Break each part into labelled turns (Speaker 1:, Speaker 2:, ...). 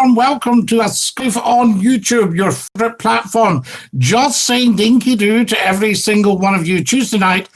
Speaker 1: welcome to a SKYPE on YouTube, your favorite platform. Just saying Dinky-Doo to every single one of you Tuesday night,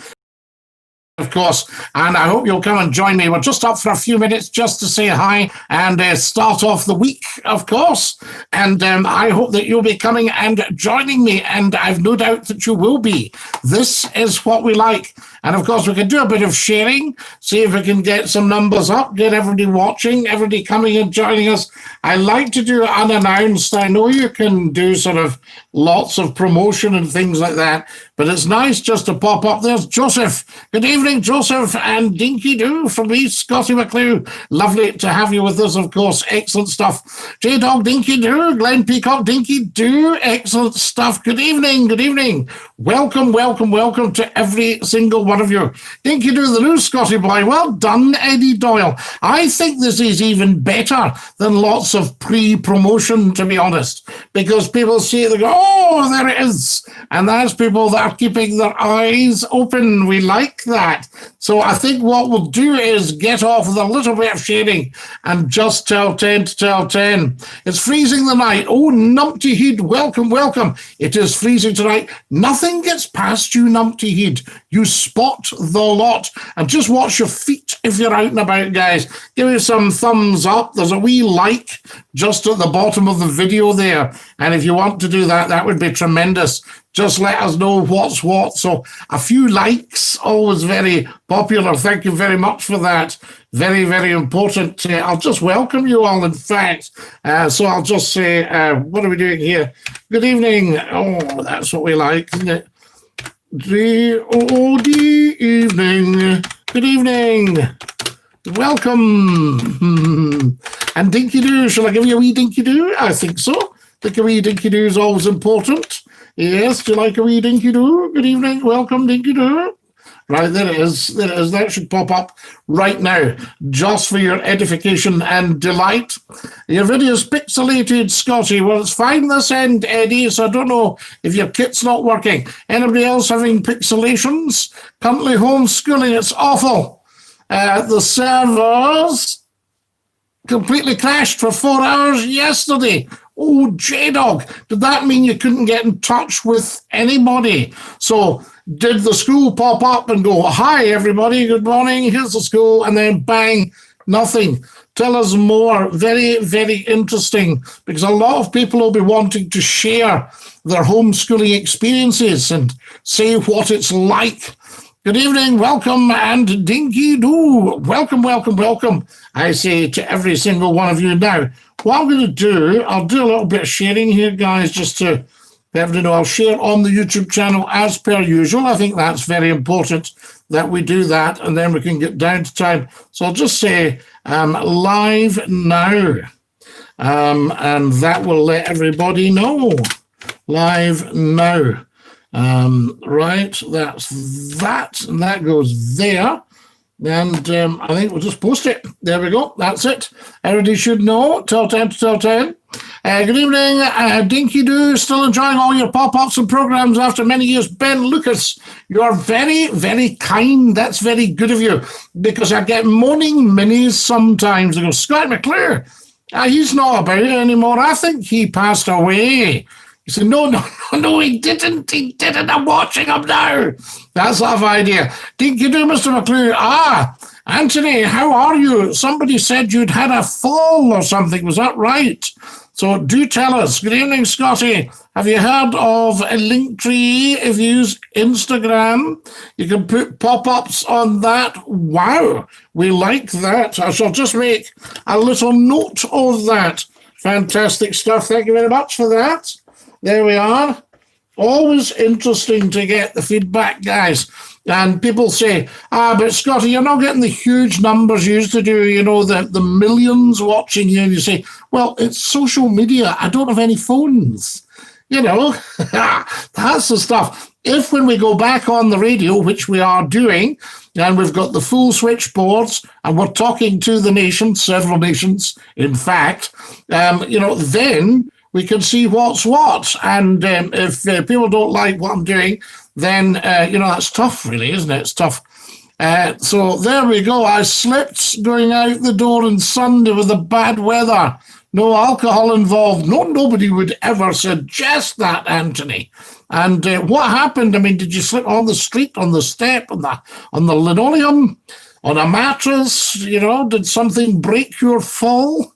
Speaker 1: of course, and I hope you'll come and join me. We're just up for a few minutes just to say hi and start off the week, of course, and I hope that you'll be coming and joining me, and I've no doubt that you will be. This is what we like. And of course, we can do a bit of sharing, see if we can get some numbers up, get everybody watching, everybody coming and joining us. I like to do it unannounced. I know you can do sort of lots of promotion and things like that, but it's nice just to pop up. There's Joseph. Good evening, Joseph, and Dinky-Doo from me, Scottie McCLUE. Lovely to have you with us, of course. Excellent stuff. J-Dog, Dinky-Doo. Glenn Peacock, Dinky-Doo. Excellent stuff. Good evening, good evening. Welcome, welcome, welcome to every single one of you. Dinky-Doo, the new Scottie boy. Well done, Eddie Doyle. I think this is even better than lots of pre-promotion, to be honest, because people see it, they go, oh, there it is. And that's people that are keeping their eyes open. We like that. So I think what we'll do is get off with a little bit of shading and just tell 10 to tell 10. It's freezing the night. Oh, Numpty Heed, welcome, welcome. It is freezing tonight. Nothing gets past you, Numpty Heed. You spot the lot. And just watch your feet if you're out and about, guys. Give me some thumbs up. There's a wee like just at the bottom of the video there. And if you want to do that, that would be tremendous. Just let us know what's what. So a few likes, always very popular. Thank you very much for that. Very, very important. I'll just welcome you all, in fact. So I'll just say, what are we doing here? Good evening. Oh, that's what we like, isn't it? Good evening. Good evening. Welcome. And Dinky-Doo, shall I give you a wee Dinky-Doo? I think so. I think a wee Dinky-Doo is always important. Yes, do you like a wee Dinky-Doo? Good evening, welcome, Dinky-Doo. Right, there it is, there it is. That should pop up right now, just for your edification and delight. Your video's pixelated, Scottie. Well, it's fine this end, Eddie, so I don't know if your kit's not working. Anybody else having pixelations? Currently homeschooling, it's awful. The servers completely crashed for 4 hours yesterday. Oh, J-Dog, did that mean you couldn't get in touch with anybody? So did the school pop up and go, hi, everybody, good morning, here's the school, and then bang, nothing. Tell us more. Very, very interesting, because a lot of people will be wanting to share their homeschooling experiences and say what it's like. Good evening, welcome, and Dinky-Doo. Welcome, welcome, welcome, I say to every single one of you now. What I'm going to do, I'll do a little bit of sharing here, guys, just to let everybody know. I'll share on the YouTube channel as per usual. I think that's very important that we do that, and then we can get down to time. So I'll just say live now, and that will let everybody know. Live now. Right, that's that, and that goes there. And I think we'll just post it. There we go. That's it. Everybody should know. Tell 10 to tell 10. Good evening, Dinky-Doo. Still enjoying all your pop-ups and programs after many years. Ben Lucas, you're very, very kind. That's very good of you, because I get moaning minis sometimes. They go, Scottie McCLUE, he's not about it anymore. I think he passed away. He said, no, he didn't. He didn't. I'm watching him now. That's that idea. Dinky-Doo, Mr. McCLUE. Anthony, how are you? Somebody said you'd had a fall or something. Was that right? So do tell us. Good evening, Scottie. Have you heard of a Linktree? If you use Instagram, you can put pop-ups on that. Wow, we like that. I shall just make a little note of that. Fantastic stuff. Thank you very much for that. There we are. Always interesting to get the feedback, guys. And people say, but Scottie, you're not getting the huge numbers you used to do, you know, the millions watching you. And you say, well, it's social media. I don't have any phones. You know, that's the stuff. If when we go back on the radio, which we are doing, and we've got the full switchboards, and we're talking to the nation, several nations, in fact, you know, then we can see what's what. And if people don't like what I'm doing, then, you know, that's tough, really, isn't it? It's tough. So there we go. I slipped going out the door on Sunday with the bad weather. No alcohol involved. No, nobody would ever suggest that, Anthony. And what happened? I mean, did you slip on the street, on the step, on the linoleum, on a mattress? You know, did something break your fall?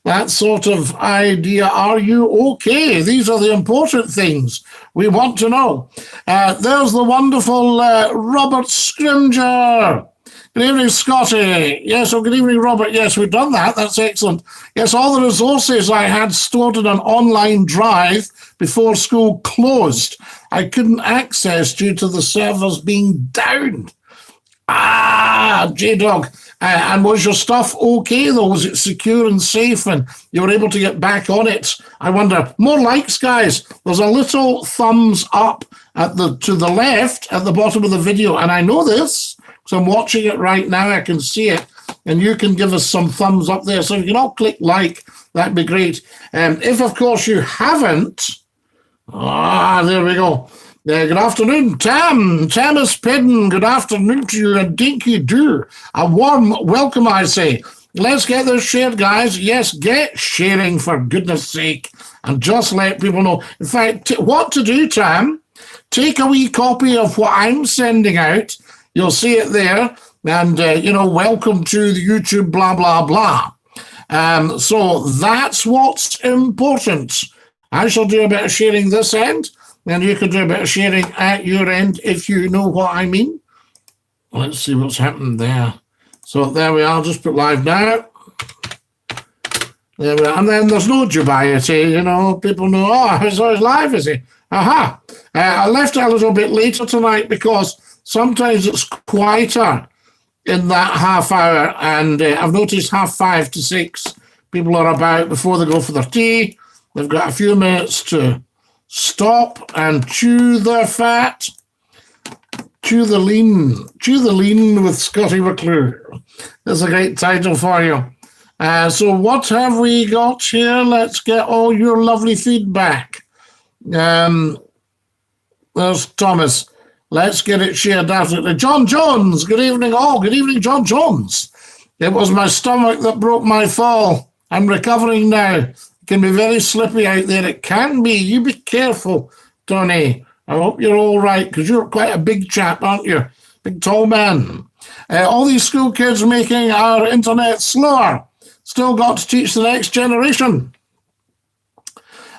Speaker 1: That sort of idea. Are you okay? These are the important things we want to know. There's the wonderful Robert Scrimger. Good evening, Scottie. Yes, well, good evening, Robert. Yes, we've done that. That's excellent. Yes, all the resources I had stored in an online drive before school closed, I couldn't access due to the servers being down. J-Dog. And was your stuff okay, though? Was it secure and safe and you were able to get back on it? I wonder. More likes, guys. There's a little thumbs up to the left at the bottom of the video. And I know this because I'm watching it right now. I can see it. And you can give us some thumbs up there. So if you can all click like, that'd be great. If, of course, you haven't, there we go. Good afternoon, Tam. Tamis Pedden, good afternoon to you, and Dinky-Doo. A warm welcome, I say. Let's get this shared, guys. Yes, get sharing, for goodness sake, and just let people know. In fact, what to do, Tam, take a wee copy of what I'm sending out. You'll see it there. And, welcome to the YouTube, blah, blah, blah. So that's what's important. I shall do a bit of sharing this end. And you can do a bit of sharing at your end if you know what I mean. Let's see what's happened there. So there we are, just put live now. There we are. And then there's no dubiety, people know, he's always live, is he? Aha. I left it a little bit later tonight because sometimes it's quieter in that half hour. And I've noticed 5:30 to 6, people are about before they go for their tea. They've got a few minutes to stop and chew their fat, chew the lean with Scottie McClue. That's a great title for you. So what have we got here? Let's get all your lovely feedback. There's Thomas. Let's get it shared after. John Jones, good evening all. Good evening, John Jones. It was my stomach that broke my fall. I'm recovering now. It can be very slippy out there. It can be. You be careful, Tony. I hope you're all right, because you're quite a big chap, aren't you? Big tall man. All these school kids making our internet slower. Still got to teach the next generation.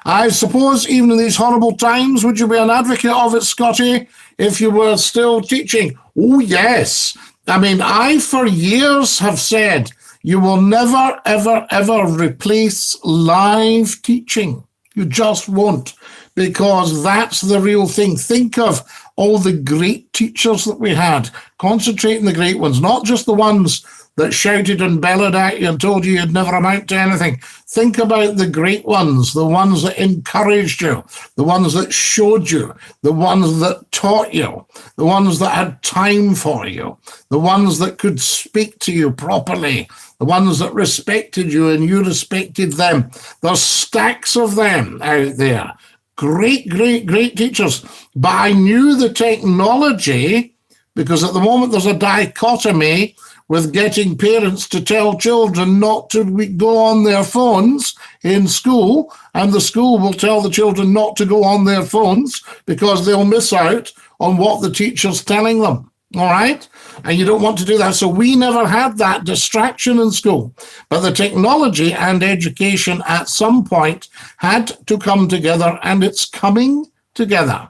Speaker 1: I suppose even in these horrible times, would you be an advocate of it, Scottie, if you were still teaching? Oh, yes. I mean, I for years have said, you will never, ever, ever replace live teaching. You just won't, because that's the real thing. Think of all the great teachers that we had. Concentrate on the great ones, not just the ones that shouted and bellowed at you and told you you'd never amount to anything. Think about the great ones, the ones that encouraged you, the ones that showed you, the ones that taught you, the ones that had time for you, the ones that could speak to you properly, the ones that respected you and you respected them. There's stacks of them out there. Great, great, great teachers. But I knew the technology, because at the moment there's a dichotomy with getting parents to tell children not to go on their phones in school, and the school will tell the children not to go on their phones because they'll miss out on what the teacher's telling them. All right? And you don't want to do that. So we never had that distraction in school. But the technology and education at some point had to come together, and it's coming together,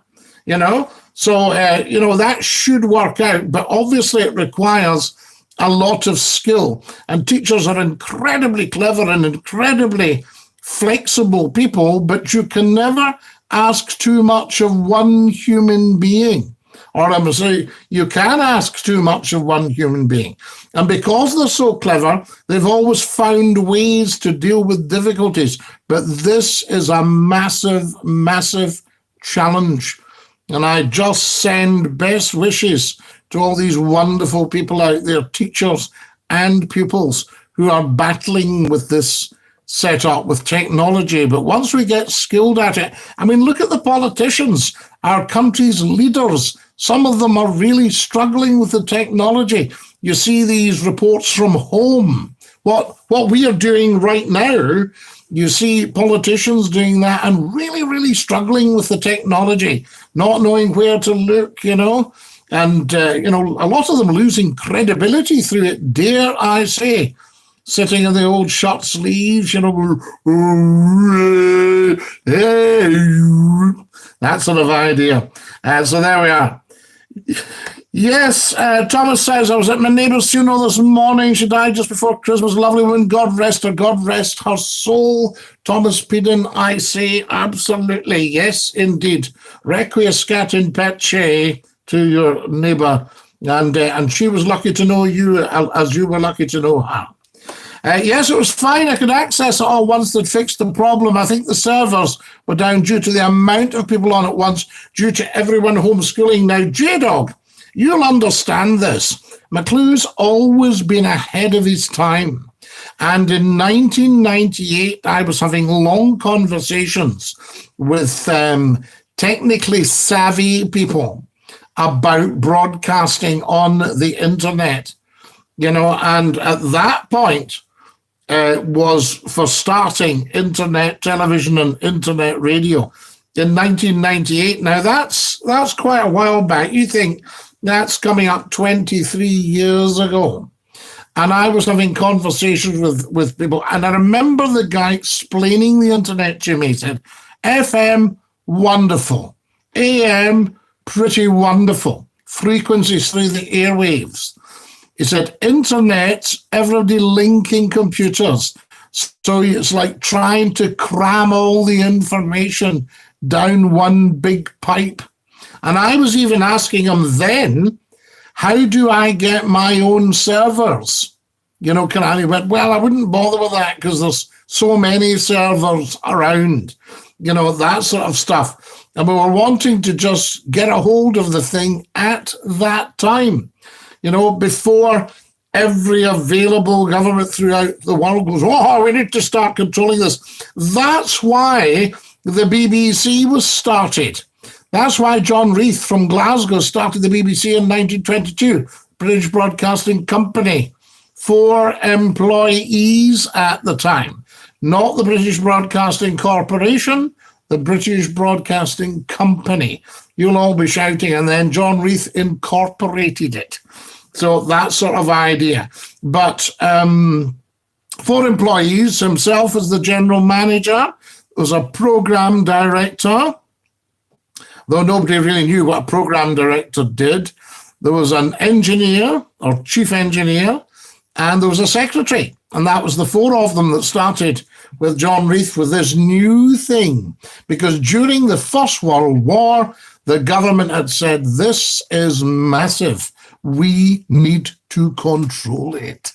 Speaker 1: So, that should work out. But obviously it requires a lot of skill. And teachers are incredibly clever and incredibly flexible people, but you can never ask too much of one human being. Or I'm going to say, you can ask too much of one human being. And because they're so clever, they've always found ways to deal with difficulties. But this is a massive, massive challenge. And I just send best wishes to all these wonderful people out there, teachers and pupils, who are battling with this setup with technology. But once we get skilled at it, I mean, look at the politicians, our country's leaders. Some of them are really struggling with the technology. You see these reports from home. What we are doing right now you see politicians doing that and really, really struggling with the technology, not knowing where to look, you know, and, you know, a lot of them losing credibility through it, dare I say, sitting in the old short sleeves, you know, that sort of idea. So there we are. Yes, Thomas says, I was at my neighbour's funeral this morning. She died just before Christmas. Lovely woman. God rest her. God rest her soul. Thomas Peden, I say absolutely. Yes, indeed. Requiescat in pace to your neighbour. And she was lucky to know you as you were lucky to know her. Yes, it was fine. I could access it all once they'd fixed the problem. I think the servers were down due to the amount of people on at once, due to everyone homeschooling. Now, J-Dog, you'll understand this. McClue's always been ahead of his time. And in 1998, I was having long conversations with technically savvy people about broadcasting on the internet. You know, and at that point, was for starting internet television and internet radio in 1998. Now, that's quite a while back. You think that's coming up 23 years ago. And I was having conversations with people, and I remember the guy explaining the internet to me. He said, FM, wonderful. AM, pretty wonderful. Frequencies through the airwaves. He said, internet, everybody linking computers. So it's like trying to cram all the information down one big pipe. And I was even asking him then, how do I get my own servers? You know, and he went, well, I wouldn't bother with that because there's so many servers around, you know, that sort of stuff. And we were wanting to just get a hold of the thing at that time. You know, before every available government throughout the world goes, oh, we need to start controlling this. That's why the BBC was started. That's why John Reith from Glasgow started the BBC in 1922, British Broadcasting Company, 4 employees at the time. Not the British Broadcasting Corporation, the British Broadcasting Company. You'll all be shouting, and then John Reith incorporated it. So that sort of idea. But 4 employees, himself as the general manager, there was a program director, though nobody really knew what a program director did. There was an engineer or chief engineer, and there was a secretary. And that was the 4 of them that started with John Reith with this new thing. Because during the First World War, the government had said, this is massive. We need to control it.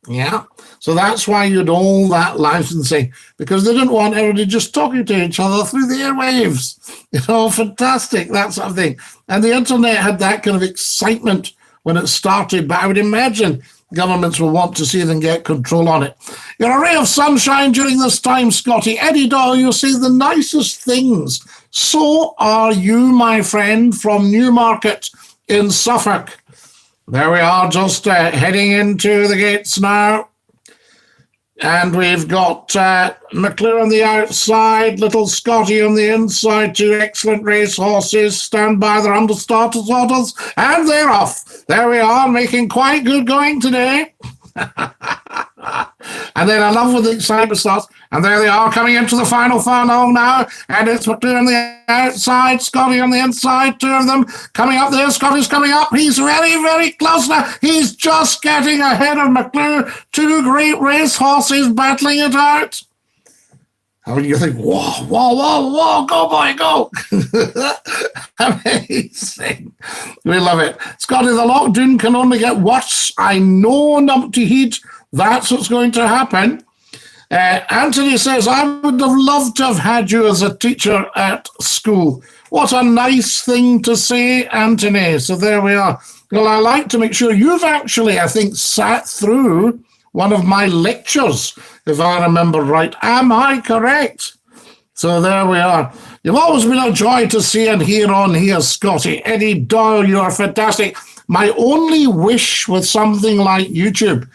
Speaker 1: Yeah. So that's why you had all that licensing, because they didn't want everybody just talking to each other through the airwaves. You know, fantastic, that sort of thing. And the internet had that kind of excitement when it started, but I would imagine governments will want to see them get control on it. You're a ray of sunshine during this time, Scottie. Eddie Doyle, you say the nicest things. So are you, my friend, from Newmarket in Suffolk. There we are, just heading into the gates now. And we've got McClue on the outside, little Scottie on the inside, 2 excellent race horses. Stand by, they're under starters orders, and they're off. There we are, making quite good going today. And then I love when the excitement starts. And there they are, coming into the final furlong now. And it's McClue on the outside, Scottie on the inside, 2 of them coming up there. Scottie's coming up. He's very, very close now. He's just getting ahead of McClue. 2 great race horses battling it out. And you think, whoa, whoa, whoa, whoa, go, boy, go. Amazing. We love it. Scottie, the lockdown can only get worse. I know, numpty heat. That's what's going to happen. Anthony says, I would have loved to have had you as a teacher at school. What a nice thing to say, Anthony. So there we are. Well, I like to make sure you've actually, I think, sat through one of my lectures, if I remember right. Am I correct? So there we are. You've always been a joy to see and hear on here, Scottie. Eddie Doyle, you are fantastic. My only wish with something like YouTube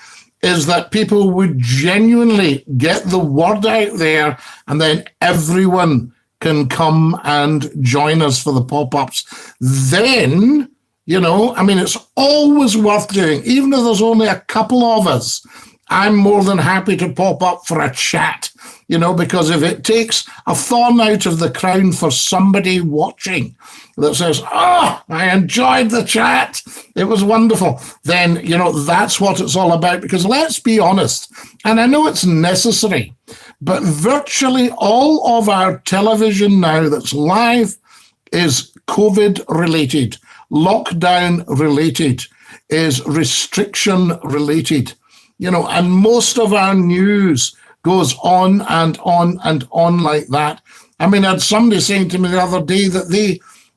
Speaker 1: is that people would genuinely get the word out there, and then everyone can come and join us for the pop-ups. Then, it's always worth doing. Even if there's only a couple of us, I'm more than happy to pop up for a chat, because if it takes a thorn out of the crown for somebody watching that says, oh, I enjoyed the chat, it was wonderful, then, that's what it's all about. Because let's be honest, and I know it's necessary, but virtually all of our television now that's live is COVID-related, lockdown-related, is restriction-related, and most of our news goes on and on and on like that. I mean, I had somebody saying to me the other day that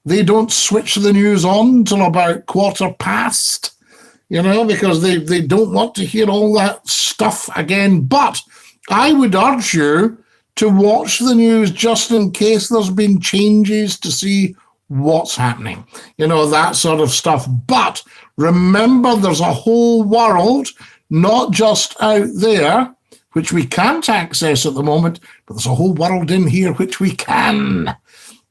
Speaker 1: they don't switch the news on till about 1:15, because they don't want to hear all that stuff again. But I would urge you to watch the news just in case there's been changes to see what's happening, that sort of stuff. But remember, there's a whole world, not just out there, which we can't access at the moment, but there's a whole world in here which we can,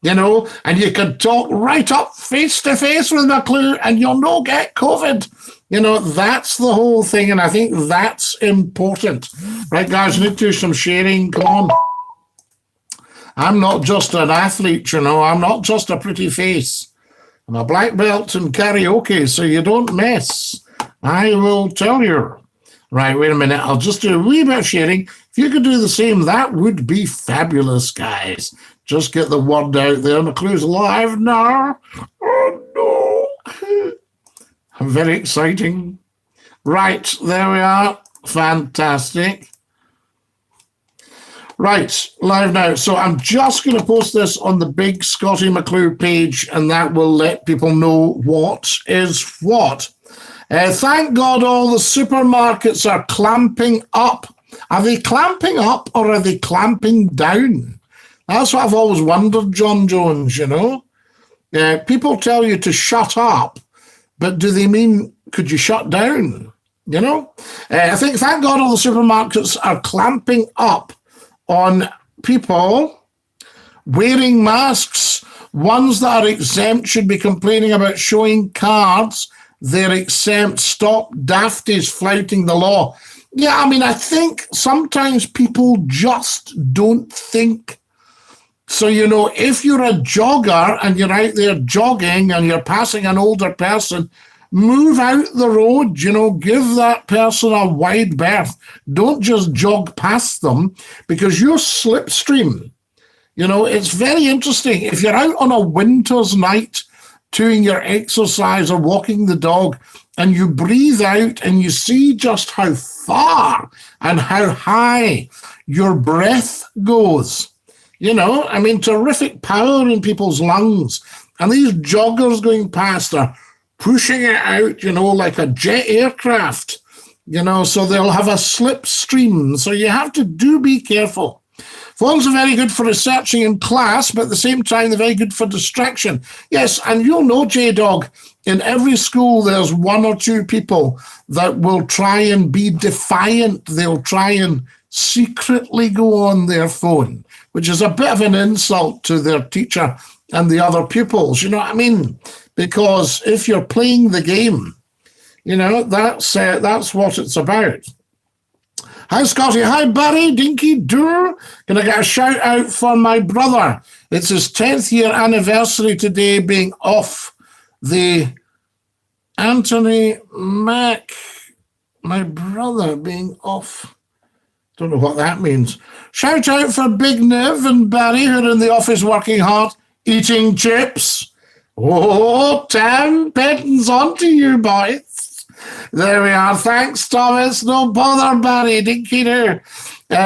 Speaker 1: and you can talk right up face to face with McClue and you'll not get COVID. That's the whole thing, and I think that's important. Right, guys, we need to do some sharing. Come on. I'm not just an athlete, I'm not just a pretty face. I'm a black belt in karaoke, so you don't mess. I will tell you. Right, wait a minute. I'll just do a wee bit of sharing. If you could do the same, that would be fabulous, guys. Just get the word out there. McClue's live now. Oh, no. Very exciting. Right, there we are. Fantastic. Right, live now. So I'm just going to post this on the big Scottie McClue page, and that will let people know what is what. Thank God all the supermarkets are clamping up. Are they clamping up or are they clamping down? That's what I've always wondered, John Jones, People tell you to shut up, but do they mean, could you shut down? I think, thank God all the supermarkets are clamping up on people wearing masks. Ones that are exempt should be complaining about showing cards they're exempt. Stop dafties flouting the law. Yeah, I think sometimes people just don't think. So, if you're a jogger and you're out there jogging and you're passing an older person, move out the road, give that person a wide berth. Don't just jog past them, because you're slipstream. It's very interesting. If you're out on a winter's night doing your exercise or walking the dog, and you breathe out and you see just how far and how high your breath goes. Terrific power in people's lungs. And these joggers going past are pushing it out, like a jet aircraft, so they'll have a slipstream. So you have to be careful. Phones are very good for researching in class, but at the same time, they're very good for distraction. Yes, and you'll know, J-Dog, in every school, there's one or two people that will try and be defiant. They'll try and secretly go on their phone, which is a bit of an insult to their teacher and the other pupils. You know what I mean? Because if you're playing the game, that's what it's about. Hi, Scottie. Hi, Barry. Dinky-Doo. Can I get a shout out for my brother? It's his 10th year anniversary today, being off the Anthony Mac. My brother being off. Don't know what that means. Shout out for Big Niv and Barry, who are in the office working hard, eating chips. Oh, 10 pence on to you, boys. There we are. Thanks, Thomas. No bother, Barry. Dinky-Doo.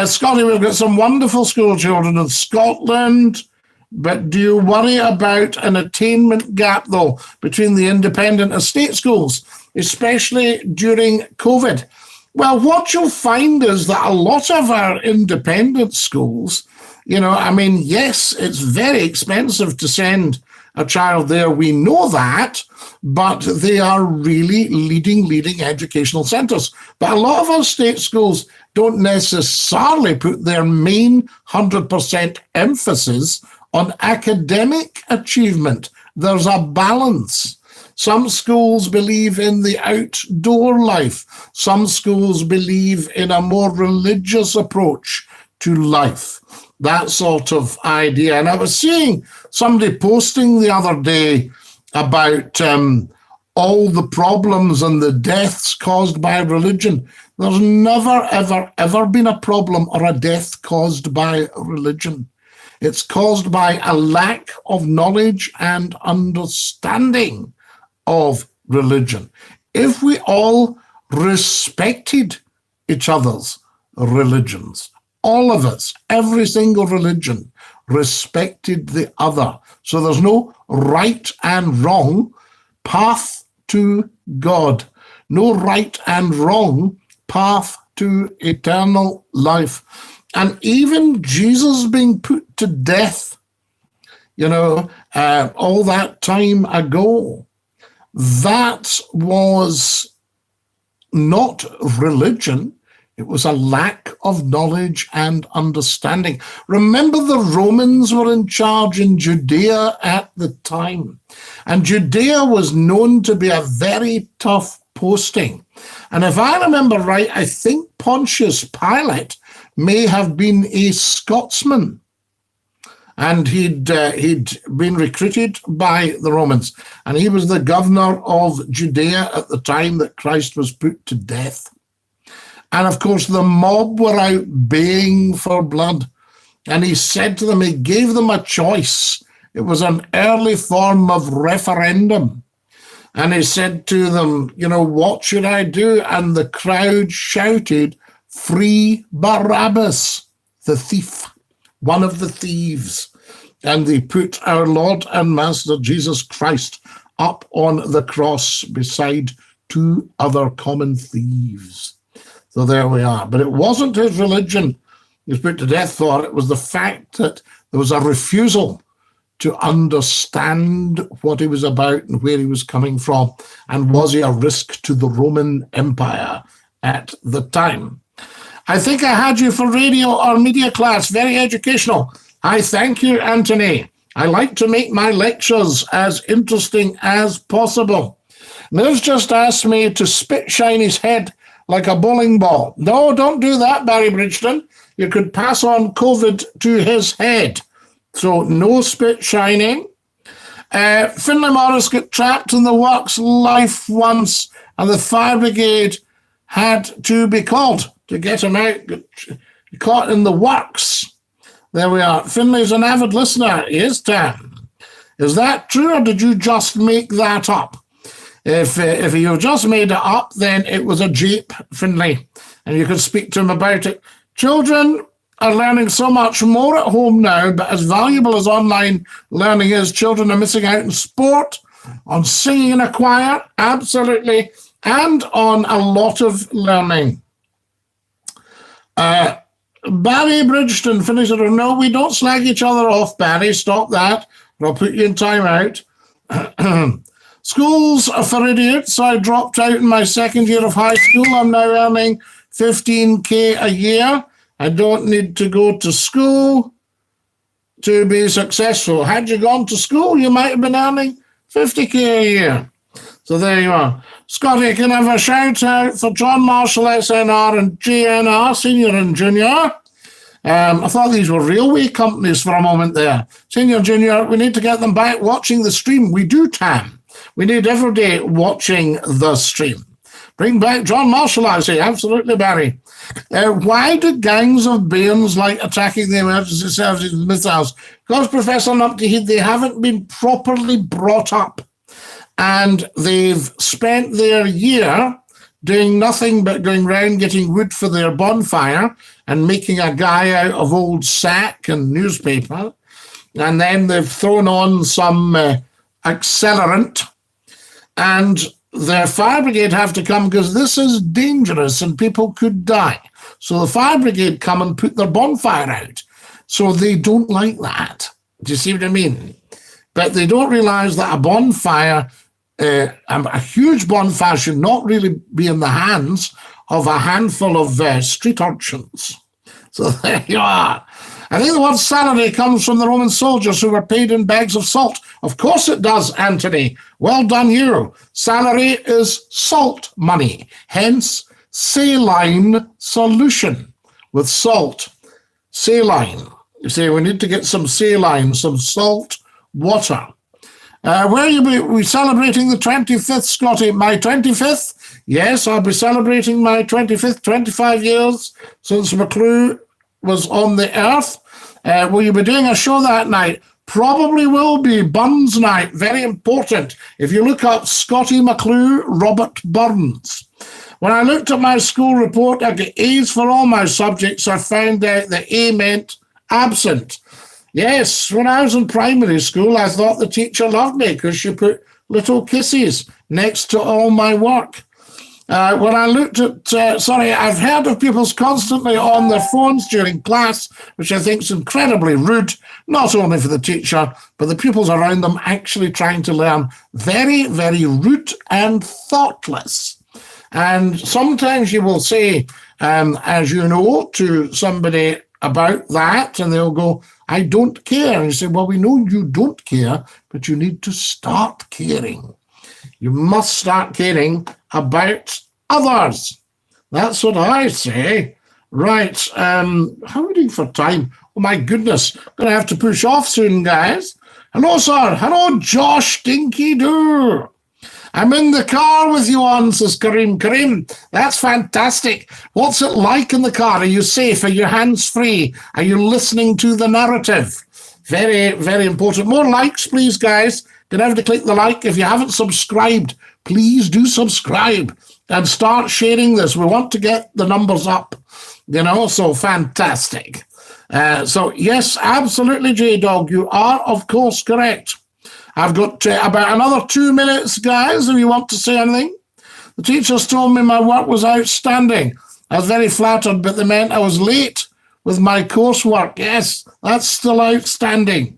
Speaker 1: Scottie, we've got some wonderful school children in Scotland, but do you worry about an attainment gap, though, between the independent and state schools, especially during COVID? Well, what you'll find is that a lot of our independent schools, yes, it's very expensive to send a child there, we know that, but they are really leading educational centres. But a lot of our state schools don't necessarily put their main 100% emphasis on academic achievement. There's a balance. Some schools believe in the outdoor life. Some schools believe in a more religious approach to life. That sort of idea. And I was seeing somebody posting the other day about all the problems and the deaths caused by religion. There's never, ever been a problem or a death caused by religion. It's caused by a lack of knowledge and understanding of religion. If we all respected each other's religions, all of us, every single religion, respected the other. So there's no right and wrong path to God, no right and wrong path to eternal life. And even Jesus being put to death, all that time ago, that was not religion. It was a lack of knowledge and understanding. Remember, the Romans were in charge in Judea at the time. And Judea was known to be a very tough posting. And if I remember right, I think Pontius Pilate may have been a Scotsman. And he'd been recruited by the Romans. And he was the governor of Judea at the time that Christ was put to death. And of course, the mob were out baying for blood. And he said to them, he gave them a choice. It was an early form of referendum. And he said to them, what should I do? And the crowd shouted, "Free Barabbas, the thief, one of the thieves." And they put our Lord and Master Jesus Christ up on the cross beside two other common thieves. So there we are. But it wasn't his religion he was put to death for. It was the fact that there was a refusal to understand what he was about and where he was coming from. And was he a risk to the Roman Empire at the time? I think I had you for radio or media class. Very educational. I thank you, Anthony. I like to make my lectures as interesting as possible. Mills just asked me to spit shine his head like a bowling ball. No, don't do that, Barry Bridgeton. You could pass on COVID to his head. So no spit shining. Finlay Morris got trapped in the works life once, and the fire brigade had to be called to get him out. Caught in the works. There we are. Finlay's an avid listener. He is, Tam. Is that true, or did you just make that up? If you just made it up, then it was a jape, Finlay, and you could speak to him about it. Children are learning so much more at home now, but as valuable as online learning is, children are missing out on sport, on singing in a choir, absolutely, and on a lot of learning. Barry Bridgeton, finished it. No, we don't slag each other off, Barry. Stop that. I'll put you in time out. Schools are for idiots. I dropped out in my second year of high school. I'm now earning $15,000 a year. I don't need to go to school to be successful. Had you gone to school, you might have been earning $50,000 a year. So there you are. Scottie, can I have a shout out for John Marshall, SNR, and GNR, Senior and Junior? I thought these were railway companies for a moment there. Senior, Junior, we need to get them back watching the stream. We do, Tam. We need every day watching the stream. Bring back John Marshall, I say. Absolutely, Barry. Why do gangs of bairns like attacking the emergency services with missiles? Because, Professor Numpty, they haven't been properly brought up. And they've spent their year doing nothing but going round getting wood for their bonfire and making a guy out of old sack and newspaper. And then they've thrown on some accelerant, and their fire brigade have to come because this is dangerous and people could die. So the fire brigade come and put their bonfire out. So they don't like that. Do you see what I mean? but they don't realize that a bonfire, a huge bonfire, should not really be in the hands of a handful of street urchins. So there you are. I think the word salary comes from the Roman soldiers who were paid in bags of salt. Of course it does, Anthony. Well done, you. Salary is salt money, hence saline solution with salt. Saline. You say we need to get some saline, some salt water. Where are we celebrating the 25th, Scottie? My 25th? Yes, I'll be celebrating my 25th, 25 years since McClue was on the earth. Will you be doing a show that night? Probably will be. Burns night, very important. If you look up Scottie McClue, Robert Burns. When I looked at my school report, I got A's for all my subjects. I found out that A meant absent. Yes, when I was in primary school, I thought the teacher loved me because she put little kisses next to all my work. When I looked at, I've heard of pupils constantly on their phones during class, which I think is incredibly rude, not only for the teacher, but the pupils around them actually trying to learn. Very, very rude and thoughtless. And sometimes you will say, as you know, to somebody about that, and they'll go, I don't care. And you say, well, we know you don't care, but you need to start caring. You must start caring about others. That's what I say. Right. How are we doing for time? Oh, my goodness. Going to have to push off soon, guys. Hello, sir. Hello, Josh Dinky-Doo. I'm in the car with you on, says Kareem. Kareem, that's fantastic. What's it like in the car? Are you safe? Are your hands free? Are you listening to the narrative? Very, very important. More likes, please, guys. Don't have to click the like. If you haven't subscribed, please do subscribe and start sharing this. We want to get the numbers up, so fantastic. So, yes, absolutely, J-Dog. You are, of course, correct. I've got about another 2 minutes, guys, if you want to say anything. The teachers told me my work was outstanding. I was very flattered, but they meant I was late with my coursework. Yes, that's still outstanding.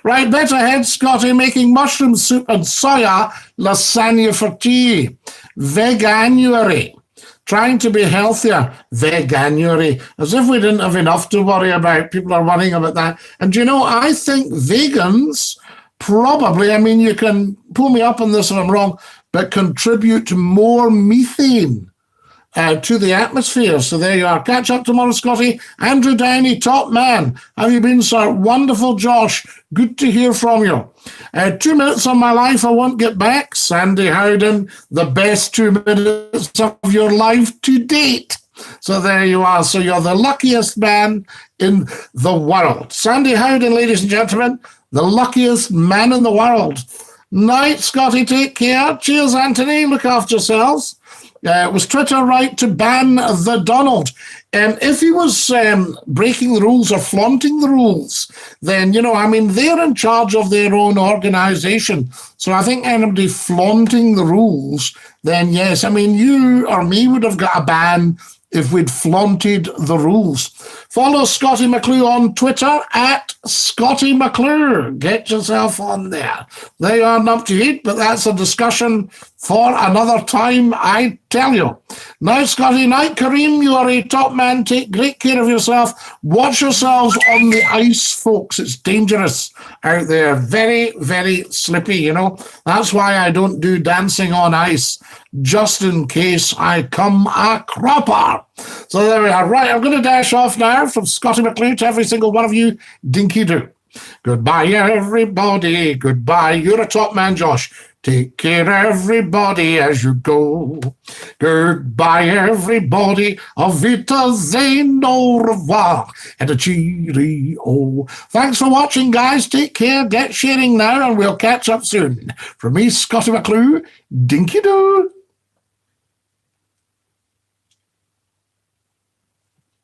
Speaker 1: Right, better head, Scottie, making mushroom soup and soya lasagna for tea. Veganuary. Trying to be healthier. Veganuary. As if we didn't have enough to worry about. People are worrying about that. And I think vegans probably, you can pull me up on this if I'm wrong, but contribute more methane to the atmosphere. So there you are. Catch up tomorrow, Scottie. Andrew Downey, top man. How have you been, sir? Wonderful, Josh. Good to hear from you. 2 minutes of my life I won't get back. Sandy Howden, the best 2 minutes of your life to date. So there you are. So you're the luckiest man in the world. Sandy Howden, ladies and gentlemen, the luckiest man in the world. Night, Scottie. Take care. Cheers, Anthony. Look after yourselves. Was Twitter right to ban the Donald? If he was breaking the rules or flaunting the rules, then, they're in charge of their own organization. So I think anybody flaunting the rules, then yes, you or me would have got a ban if we'd flaunted the rules. Follow Scottie McClue on Twitter at Scottie McClue. Get yourself on there. They aren't up to it, but that's a discussion for another time, I tell you. Night, Scottie. Night, Kareem. You are a top man. Take great care of yourself. Watch yourselves on the ice, folks. It's dangerous out there. Very, very slippy, That's why I don't do dancing on ice, just in case I come a cropper. So there we are. Right, I'm going to dash off now from Scottie McClue to every single one of you. Dinky-Doo. Goodbye, everybody. Goodbye. You're a top man, Josh. Take care, everybody, as you go. Goodbye, everybody. Auf Wiedersehen, au revoir, and a cheerio. Thanks for watching, guys. Take care. Get sharing now, and we'll catch up soon. From me, Scottie McClue, Dinky-Doo.